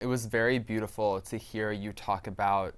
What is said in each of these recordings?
it was very beautiful to hear you talk about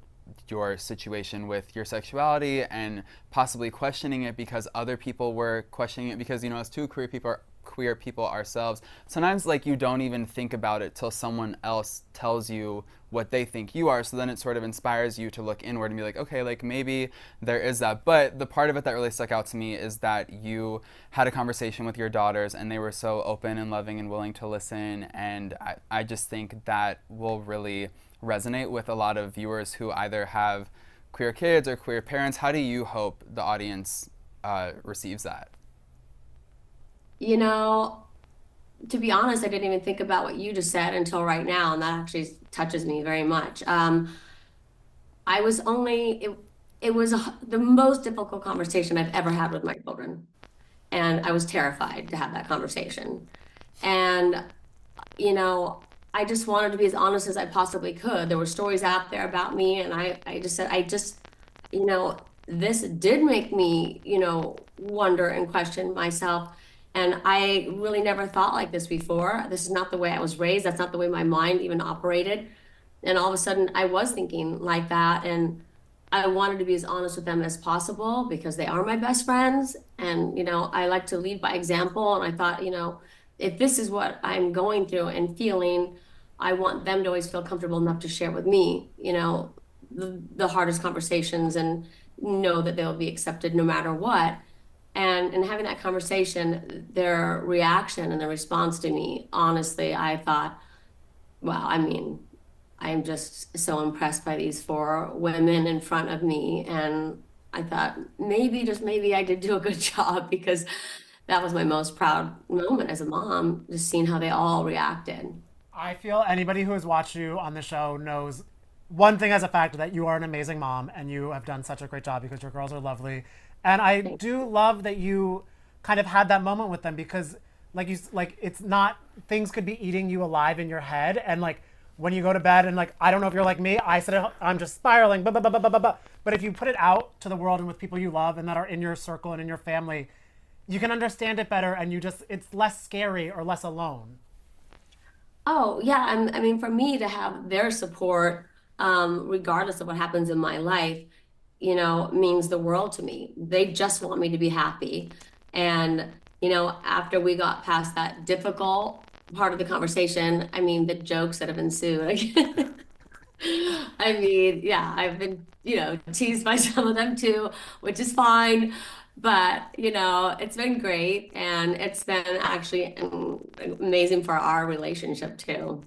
your situation with your sexuality and possibly questioning it because other people were questioning it because as two queer people ourselves, sometimes like you don't even think about it till someone else tells you what they think you are, so then it sort of inspires you to look inward and be like, okay, like maybe there is that. But the part of it that really stuck out to me is that you had a conversation with your daughters and they were so open and loving and willing to listen, and I just think that will really resonate with a lot of viewers who either have queer kids or queer parents. How do you hope the audience receives that? You know, to be honest, I didn't even think about what you just said until right now, and that actually touches me very much. I was only it was the most difficult conversation I've ever had with my children, and I was terrified to have that conversation. And I just wanted to be as honest as I possibly could. There were stories out there about me, and I just said, you know, this did make me, wonder and question myself. And I really never thought like this before. This is not the way I was raised. That's not the way my mind even operated. And all of a sudden, I was thinking like that. And I wanted to be as honest with them as possible because they are my best friends. And, I like to lead by example. And I thought, if this is what I'm going through and feeling, I want them to always feel comfortable enough to share with me, the hardest conversations and know that they'll be accepted no matter what. And having that conversation, their reaction and their response to me, honestly, I thought, wow, I mean, I'm just so impressed by these four women in front of me. And I thought maybe, just maybe I did do a good job because that was my most proud moment as a mom, just seeing how they all reacted. I feel anybody who has watched you on the show knows one thing as a fact that you are an amazing mom and you have done such a great job because your girls are lovely. And I Thank do love that you kind of had that moment with them because like it's not things could be eating you alive in your head and like when you go to bed and like I don't know if you're like me, I said I'm just spiraling, blah, blah, blah, blah, blah, blah. But if you put it out to the world and with people you love and that are in your circle and in your family, you can understand it better and it's less scary or less alone. Oh, yeah. I mean, for me to have their support, regardless of what happens in my life, means the world to me. They just want me to be happy. And, after we got past that difficult part of the conversation, I mean, the jokes that have ensued. I mean, yeah, I've been, teased by some of them too, which is fine. But, it's been great. And it's been actually amazing for our relationship too.